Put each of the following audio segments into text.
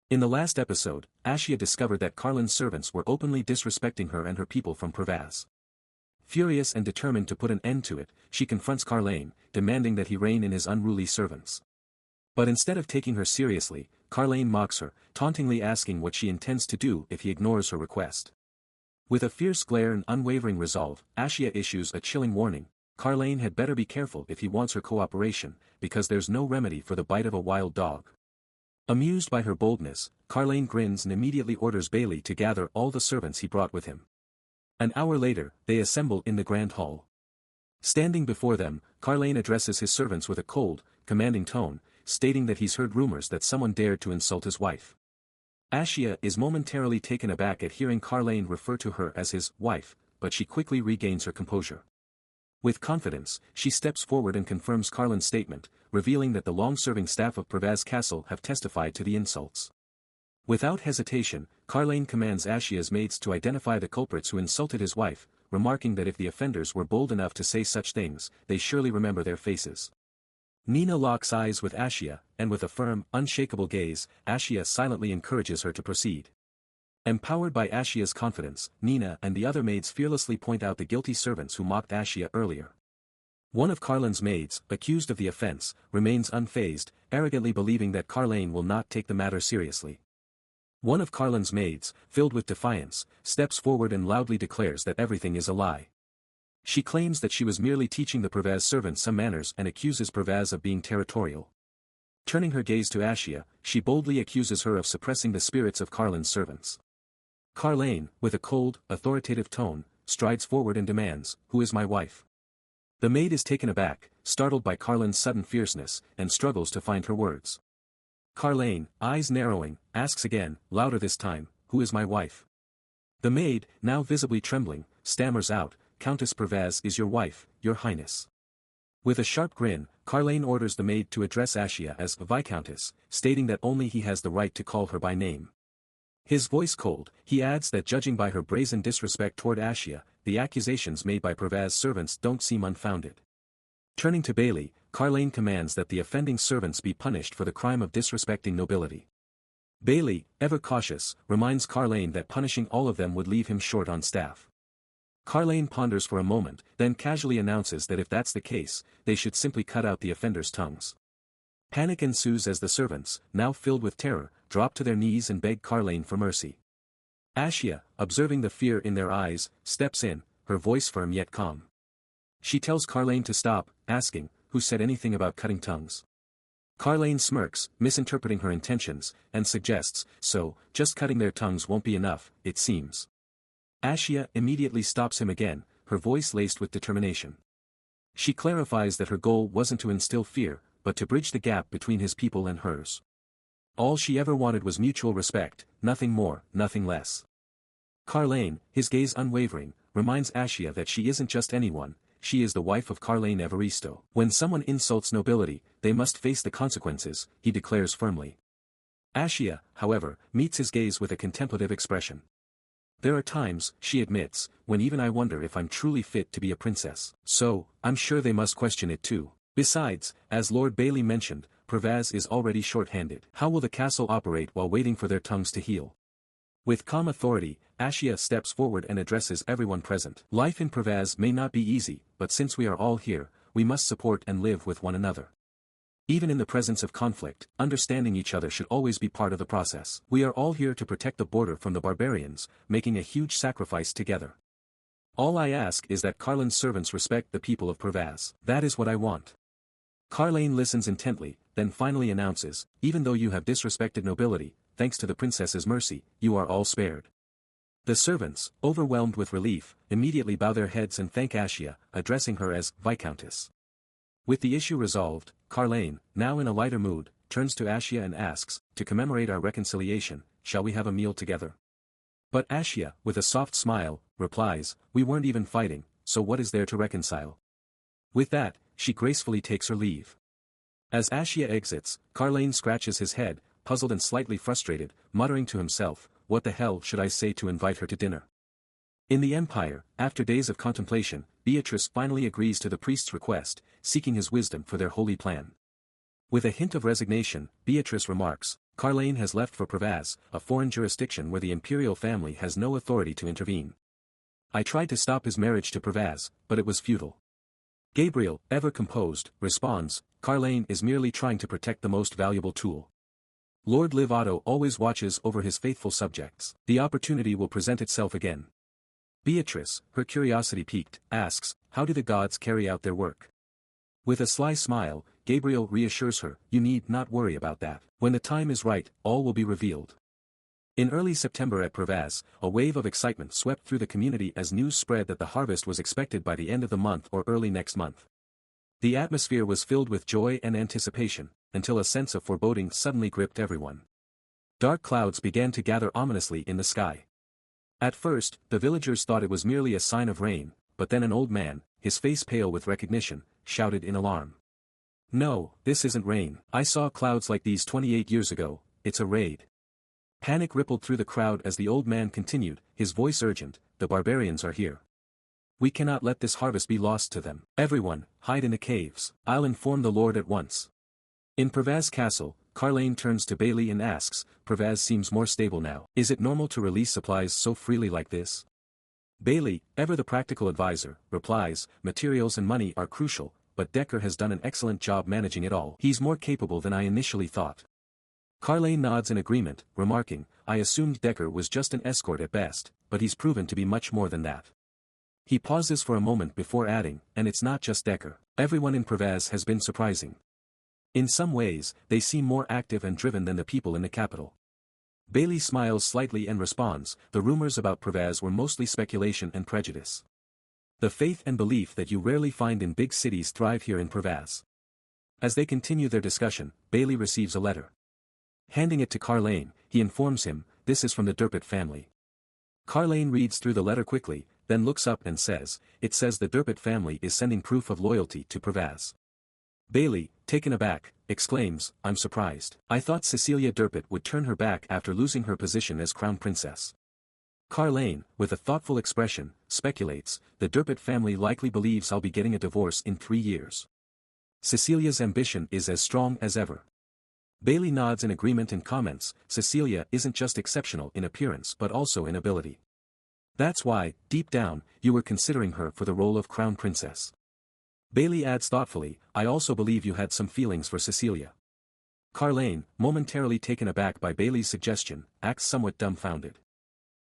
In the last episode, Ashia discovered that Carlin's servants were openly disrespecting her and her people from Pervaz. Furious and determined to put an end to it, she confronts Carlisle, demanding that he rein in his unruly servants. But instead of taking her seriously, Carlisle mocks her, tauntingly asking what she intends to do if he ignores her request. With a fierce glare and unwavering resolve, Ashia issues a chilling warning: Carlisle had better be careful if he wants her cooperation, because there's no remedy for the bite of a wild dog. Amused by her boldness, Carlisle grins and immediately orders Bailey to gather all the servants he brought with him. An hour later, they assemble in the grand hall. Standing before them, Carlisle addresses his servants with a cold, commanding tone, stating that he's heard rumors that someone dared to insult his wife. Ashia is momentarily taken aback at hearing Carlisle refer to her as his wife, but she quickly regains her composure. With confidence, she steps forward and confirms Carlisle's statement, revealing that the long-serving staff of Pervaz Castle have testified to the insults. Without hesitation, Carlisle commands Ashia's maids to identify the culprits who insulted his wife, remarking that if the offenders were bold enough to say such things, they surely remember their faces. Nina locks eyes with Ashia, and with a firm, unshakable gaze, Ashia silently encourages her to proceed. Empowered by Ashia's confidence, Nina and the other maids fearlessly point out the guilty servants who mocked Ashia earlier. One of Carlin's maids, accused of the offense, remains unfazed, arrogantly believing that Carlisle will not take the matter seriously. One of Carlin's maids, filled with defiance, steps forward and loudly declares that everything is a lie. She claims that she was merely teaching the Pervaz servants some manners and accuses Pervaz of being territorial. Turning her gaze to Ashia, she boldly accuses her of suppressing the spirits of Carlin's servants. Carlisle, with a cold, authoritative tone, strides forward and demands, "Who is my wife?" The maid is taken aback, startled by Carlin's sudden fierceness, and struggles to find her words. Carlisle, eyes narrowing, asks again, louder this time, "Who is my wife?" The maid, now visibly trembling, stammers out, "Countess Pervaz is your wife, your highness." With a sharp grin, Carlisle orders the maid to address Ashia as Viscountess, stating that only he has the right to call her by name. His voice cold, he adds that judging by her brazen disrespect toward Ashia, the accusations made by Pervaz servants don't seem unfounded. Turning to Bailey, Carlisle commands that the offending servants be punished for the crime of disrespecting nobility. Bailey, ever cautious, reminds Carlisle that punishing all of them would leave him short on staff. Carlisle ponders for a moment, then casually announces that if that's the case, they should simply cut out the offenders' tongues. Panic ensues as the servants, now filled with terror, drop to their knees and beg Carlisle for mercy. Ashia, observing the fear in their eyes, steps in, her voice firm yet calm. She tells Carlisle to stop, asking, "Who said anything about cutting tongues?" Carlisle smirks, misinterpreting her intentions, and suggests, "So, just cutting their tongues won't be enough, it seems." Ashia immediately stops him again, her voice laced with determination. She clarifies that her goal wasn't to instill fear, but to bridge the gap between his people and hers. All she ever wanted was mutual respect, nothing more, nothing less. Carlisle, his gaze unwavering, reminds Ashia that she isn't just anyone, she is the wife of Carlisle Evaristo. When someone insults nobility, they must face the consequences, he declares firmly. Ashia, however, meets his gaze with a contemplative expression. "There are times," she admits, "when even I wonder if I'm truly fit to be a princess. So, I'm sure they must question it too. Besides, as Lord Bailey mentioned, Pervaz is already short-handed. How will the castle operate while waiting for their tongues to heal?" With calm authority, Ashia steps forward and addresses everyone present. "Life in Pervaz may not be easy, but since we are all here, we must support and live with one another. Even in the presence of conflict, understanding each other should always be part of the process. We are all here to protect the border from the barbarians, making a huge sacrifice together. All I ask is that Carlin's servants respect the people of Pervaz. That is what I want." Carlisle listens intently, then finally announces, "Even though you have disrespected nobility, thanks to the princess's mercy, you are all spared." The servants, overwhelmed with relief, immediately bow their heads and thank Ashia, addressing her as Viscountess. With the issue resolved, Carlisle, now in a lighter mood, turns to Ashia and asks, "To commemorate our reconciliation, shall we have a meal together?" But Ashia, with a soft smile, replies, "We weren't even fighting, so what is there to reconcile?" With that, she gracefully takes her leave. As Ashia exits, Carlisle scratches his head, puzzled and slightly frustrated, muttering to himself, "What the hell should I say to invite her to dinner?" In the Empire, after days of contemplation, Beatrice finally agrees to the priest's request, seeking his wisdom for their holy plan. With a hint of resignation, Beatrice remarks, Carlisle has left for Pervaz, a foreign jurisdiction where the Imperial family has no authority to intervene. I tried to stop his marriage to Pervaz, but it was futile. Gabriel, ever composed, responds, Carlisle is merely trying to protect the most valuable tool. Lord Livato always watches over his faithful subjects. The opportunity will present itself again. Beatrice, her curiosity piqued, asks, how do the gods carry out their work? With a sly smile, Gabriel reassures her, you need not worry about that. When the time is right, all will be revealed. In early September at Pervaz, a wave of excitement swept through the community as news spread that the harvest was expected by the end of the month or early next month. The atmosphere was filled with joy and anticipation, until a sense of foreboding suddenly gripped everyone. Dark clouds began to gather ominously in the sky. At first, the villagers thought it was merely a sign of rain, but then an old man, his face pale with recognition, shouted in alarm. No, this isn't rain. I saw clouds like these 28 years ago, it's a raid. Panic rippled through the crowd as the old man continued, his voice urgent, the barbarians are here. We cannot let this harvest be lost to them. Everyone, hide in the caves. I'll inform the Lord at once. In Pervaz Castle, Carlisle turns to Bailey and asks, Pervaz seems more stable now. Is it normal to release supplies so freely like this? Bailey, ever the practical advisor, replies, materials and money are crucial, but Decker has done an excellent job managing it all. He's more capable than I initially thought. Carlisle nods in agreement, remarking, I assumed Decker was just an escort at best, but he's proven to be much more than that. He pauses for a moment before adding, and it's not just Decker. Everyone in Pervaz has been surprising. In some ways, they seem more active and driven than the people in the capital. Bailey smiles slightly and responds, the rumors about Pervaz were mostly speculation and prejudice. The faith and belief that you rarely find in big cities thrive here in Pervaz. As they continue their discussion, Bailey receives a letter. Handing it to Carlisle, he informs him, this is from the Derpit family. Carlisle reads through the letter quickly, then looks up and says, it says the Derpit family is sending proof of loyalty to Pervaz. Bailey, taken aback, exclaims, I'm surprised. I thought Cecilia Derpit would turn her back after losing her position as crown princess. Carlisle, with a thoughtful expression, speculates, the Derpit family likely believes I'll be getting a divorce in 3 years. Cecilia's ambition is as strong as ever. Bailey nods in agreement and comments, Cecilia isn't just exceptional in appearance but also in ability. That's why, deep down, you were considering her for the role of crown princess. Bailey adds thoughtfully, I also believe you had some feelings for Cecilia. Carlisle, momentarily taken aback by Bailey's suggestion, acts somewhat dumbfounded.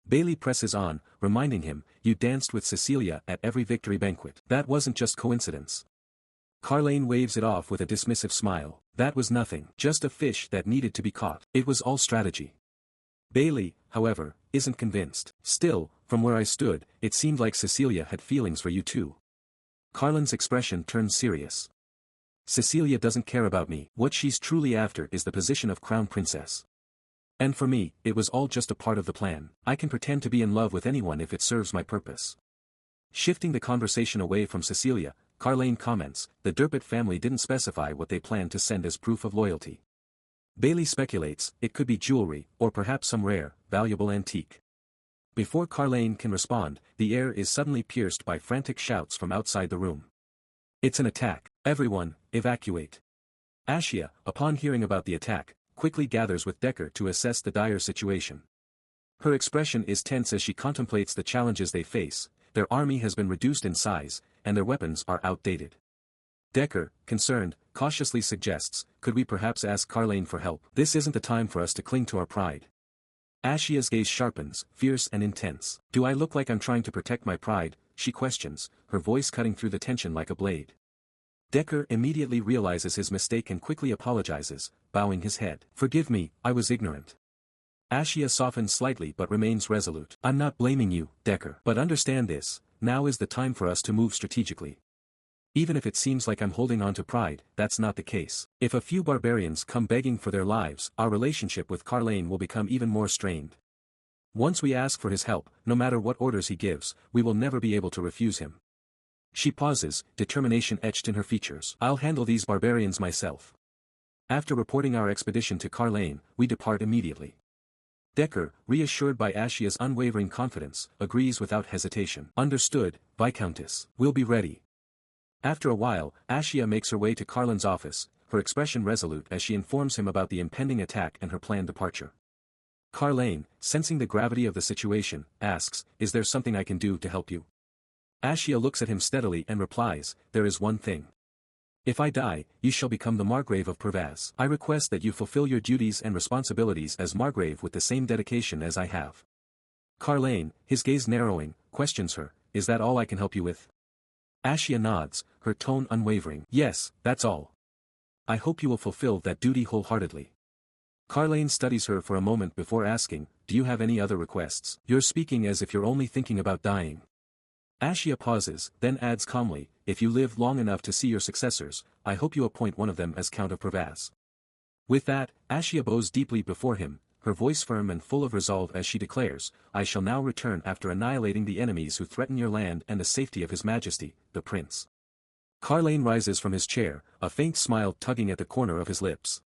Bailey presses on, reminding him, you danced with Cecilia at every victory banquet. That wasn't just coincidence. Carlisle waves it off with a dismissive smile, that was nothing, just a fish that needed to be caught. It was all strategy. Bailey, however, isn't convinced. Still, from where I stood, it seemed like Cecilia had feelings for you too. Carlisle's expression turned serious. Cecilia doesn't care about me. What she's truly after is the position of crown princess. And for me, it was all just a part of the plan. I can pretend to be in love with anyone if it serves my purpose. Shifting the conversation away from Cecilia, Carlisle comments, the Derpit family didn't specify what they planned to send as proof of loyalty. Bailey speculates, it could be jewelry, or perhaps some rare, valuable antique. Before Carlisle can respond, the air is suddenly pierced by frantic shouts from outside the room. It's an attack. Everyone, evacuate. Ashia, upon hearing about the attack, quickly gathers with Decker to assess the dire situation. Her expression is tense as she contemplates the challenges they face. Their army has been reduced in size, and their weapons are outdated. Decker, concerned, cautiously suggests, could we perhaps ask Carlisle for help? This isn't the time for us to cling to our pride. Ashia's gaze sharpens, fierce and intense. Do I look like I'm trying to protect my pride? She questions, her voice cutting through the tension like a blade. Decker immediately realizes his mistake and quickly apologizes, bowing his head. Forgive me, I was ignorant. Ashia softens slightly but remains resolute. I'm not blaming you, Decker. But understand this, now is the time for us to move strategically. Even if it seems like I'm holding on to pride, that's not the case. If a few barbarians come begging for their lives, our relationship with Carlisle will become even more strained. Once we ask for his help, no matter what orders he gives, we will never be able to refuse him. She pauses, determination etched in her features. I'll handle these barbarians myself. After reporting our expedition to Carlisle, we depart immediately. Decker, reassured by Ashia's unwavering confidence, agrees without hesitation. Understood, Viscountess. We'll be ready. After a while, Ashia makes her way to Carlisle's office, her expression resolute as she informs him about the impending attack and her planned departure. Carlisle, sensing the gravity of the situation, asks, "Is there something I can do to help you?" Ashia looks at him steadily and replies, "There is one thing. If I die, you shall become the Margrave of Pervaz. I request that you fulfill your duties and responsibilities as Margrave with the same dedication as I have." Carlisle, his gaze narrowing, questions her, "Is that all I can help you with?" Ashia nods, her tone unwavering. "Yes, that's all. I hope you will fulfill that duty wholeheartedly." Carlisle studies her for a moment before asking, "Do you have any other requests? You're speaking as if you're only thinking about dying." Ashia pauses, then adds calmly, "If you live long enough to see your successors, I hope you appoint one of them as Count of Pervaz." With that, Ashia bows deeply before him, her voice firm and full of resolve as she declares, "I shall now return after annihilating the enemies who threaten your land and the safety of His Majesty, the Prince." Carlisle rises from his chair, a faint smile tugging at the corner of his lips.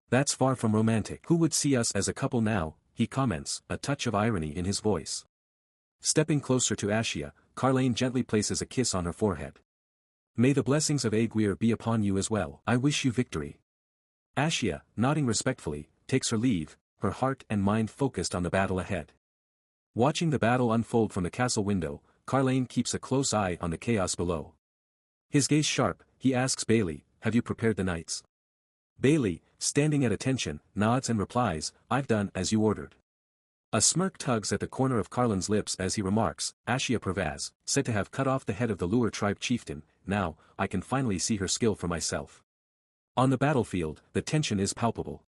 "That's far from romantic. Who would see us as a couple now?" he comments, a touch of irony in his voice. Stepping closer to Ashia, Carlisle gently places a kiss on her forehead. "May the blessings of Aguirre be upon you as well. I wish you victory." Ashia, nodding respectfully, takes her leave, her heart and mind focused on the battle ahead. Watching the battle unfold from the castle window, Carlisle keeps a close eye on the chaos below. His gaze sharp, he asks Bailey, "Have you prepared the knights?" Bailey, standing at attention, nods and replies, "I've done as you ordered." A smirk tugs at the corner of Carlin's lips as he remarks, "Ashia Pervaz, said to have cut off the head of the Lure tribe chieftain, now, I can finally see her skill for myself." On the battlefield, the tension is palpable.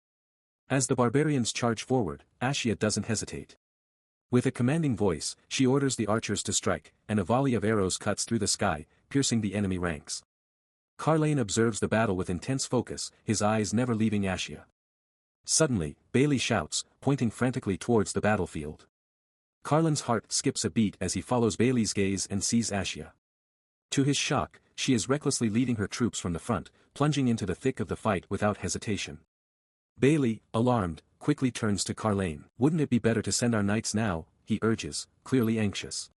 As the barbarians charge forward, Ashia doesn't hesitate. With a commanding voice, she orders the archers to strike, and a volley of arrows cuts through the sky, piercing the enemy ranks. Carlisle observes the battle with intense focus, his eyes never leaving Ashia. Suddenly, Bailey shouts, pointing frantically towards the battlefield. Carlin's heart skips a beat as he follows Bailey's gaze and sees Ashia. To his shock, she is recklessly leading her troops from the front, plunging into the thick of the fight without hesitation. Bailey, alarmed, quickly turns to Carlisle. "Wouldn't it be better to send our knights now?" he urges, clearly anxious.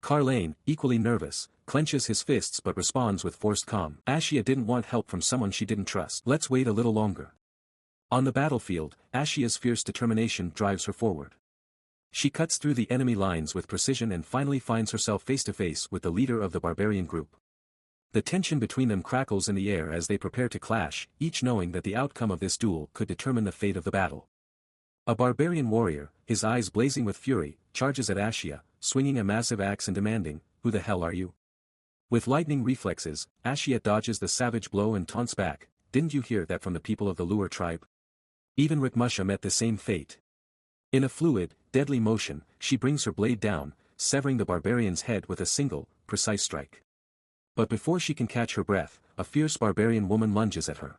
Carlisle, equally nervous, clenches his fists but responds with forced calm. Ashia didn't want help from someone she didn't trust. "Let's wait a little longer." On the battlefield, Ashia's fierce determination drives her forward. She cuts through the enemy lines with precision and finally finds herself face to face with the leader of the barbarian group. The tension between them crackles in the air as they prepare to clash, each knowing that the outcome of this duel could determine the fate of the battle. A barbarian warrior, his eyes blazing with fury, charges at Ashia, swinging a massive axe and demanding, "Who the hell are you?" With lightning reflexes, Ashia dodges the savage blow and taunts back, "Didn't you hear that from the people of the Lure tribe? Even Rikmusha met the same fate." In a fluid, deadly motion, she brings her blade down, severing the barbarian's head with a single, precise strike. But before she can catch her breath, a fierce barbarian woman lunges at her.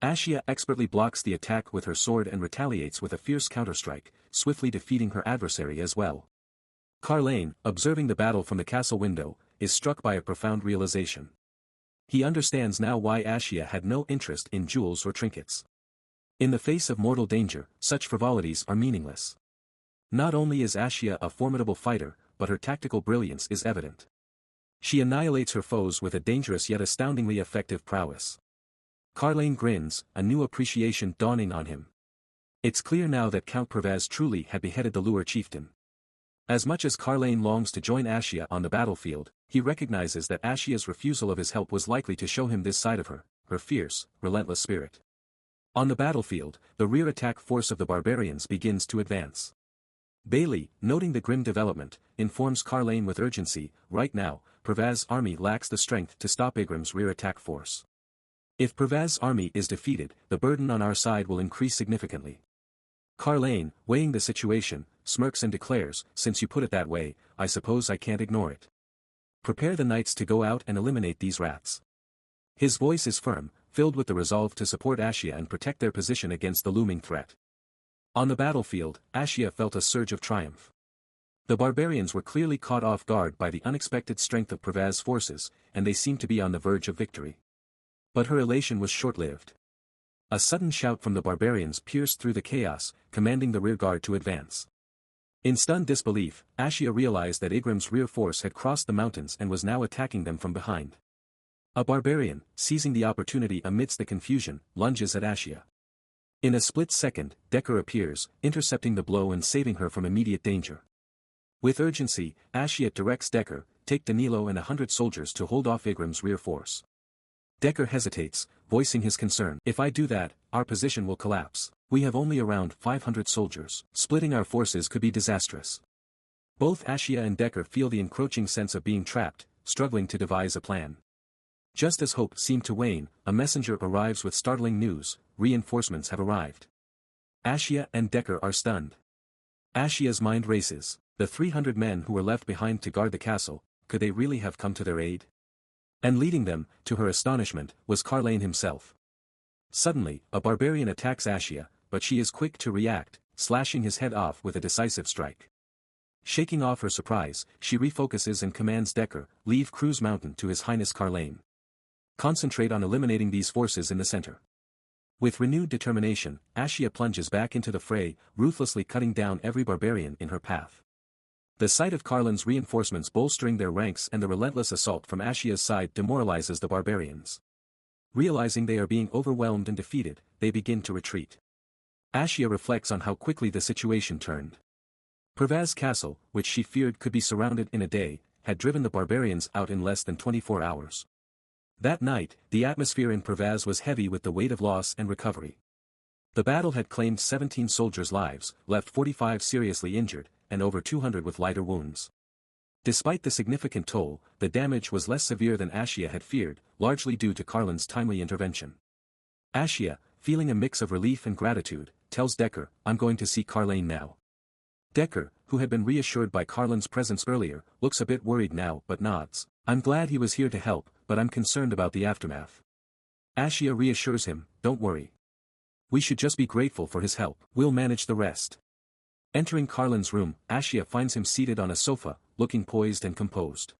Ashia expertly blocks the attack with her sword and retaliates with a fierce counterstrike, swiftly defeating her adversary as well. Carlisle, observing the battle from the castle window, is struck by a profound realization. He understands now why Ashia had no interest in jewels or trinkets. In the face of mortal danger, such frivolities are meaningless. Not only is Ashia a formidable fighter, but her tactical brilliance is evident. She annihilates her foes with a dangerous yet astoundingly effective prowess. Carlisle grins, a new appreciation dawning on him. It's clear now that Count Pervaz truly had beheaded the Lure chieftain. As much as Carlisle longs to join Ashia on the battlefield, he recognizes that Ashia's refusal of his help was likely to show him this side of her, her fierce, relentless spirit. On the battlefield, the rear attack force of the barbarians begins to advance. Bailey, noting the grim development, informs Carlisle with urgency, "Right now, Pervaz's army lacks the strength to stop Igram's rear attack force. If Pervaz's army is defeated, the burden on our side will increase significantly." Carlisle, weighing the situation, smirks and declares, "Since you put it that way, I suppose I can't ignore it. Prepare the knights to go out and eliminate these rats." His voice is firm, filled with the resolve to support Ashia and protect their position against the looming threat. On the battlefield, Ashia felt a surge of triumph. The barbarians were clearly caught off guard by the unexpected strength of Pervaz's forces, and they seemed to be on the verge of victory. But her elation was short-lived. A sudden shout from the barbarians pierced through the chaos, commanding the rear guard to advance. In stunned disbelief, Ashia realized that Igram's rear force had crossed the mountains and was now attacking them from behind. A barbarian, seizing the opportunity amidst the confusion, lunges at Ashia. In a split second, Decker appears, intercepting the blow and saving her from immediate danger. With urgency, Ashia directs Decker, take Danilo and 100 soldiers to hold off Igram's rear force. Decker hesitates, voicing his concern. If I do that, our position will collapse. We have only around 500 soldiers. Splitting our forces could be disastrous. Both Ashia and Decker feel the encroaching sense of being trapped, struggling to devise a plan. Just as hope seemed to wane, a messenger arrives with startling news: reinforcements have arrived. Ashia and Decker are stunned. Ashia's mind races. The 300 men who were left behind to guard the castle, could they really have come to their aid? And leading them, to her astonishment, was Carlisle himself. Suddenly, a barbarian attacks Ashia, but she is quick to react, slashing his head off with a decisive strike. Shaking off her surprise, she refocuses and commands Decker, leave Cruz Mountain to His Highness Carlisle. Concentrate on eliminating these forces in the center. With renewed determination, Ashia plunges back into the fray, ruthlessly cutting down every barbarian in her path. The sight of Carlin's reinforcements bolstering their ranks and the relentless assault from Ashia's side demoralizes the barbarians. Realizing they are being overwhelmed and defeated, they begin to retreat. Ashia reflects on how quickly the situation turned. Pervaz castle, which she feared could be surrounded in a day, had driven the barbarians out in less than 24 hours. That night, the atmosphere in Pervaz was heavy with the weight of loss and recovery. The battle had claimed 17 soldiers' lives, left 45 seriously injured, and over 200 with lighter wounds. Despite the significant toll, the damage was less severe than Ashia had feared, largely due to Carlin's timely intervention. Ashia, feeling a mix of relief and gratitude, tells Decker, "I'm going to see Carlisle now." Decker, who had been reassured by Carlin's presence earlier, looks a bit worried now but nods. "I'm glad he was here to help, but I'm concerned about the aftermath." Ashia reassures him, "Don't worry. We should just be grateful for his help. We'll manage the rest." Entering Carlin's room, Ashia finds him seated on a sofa, looking poised and composed.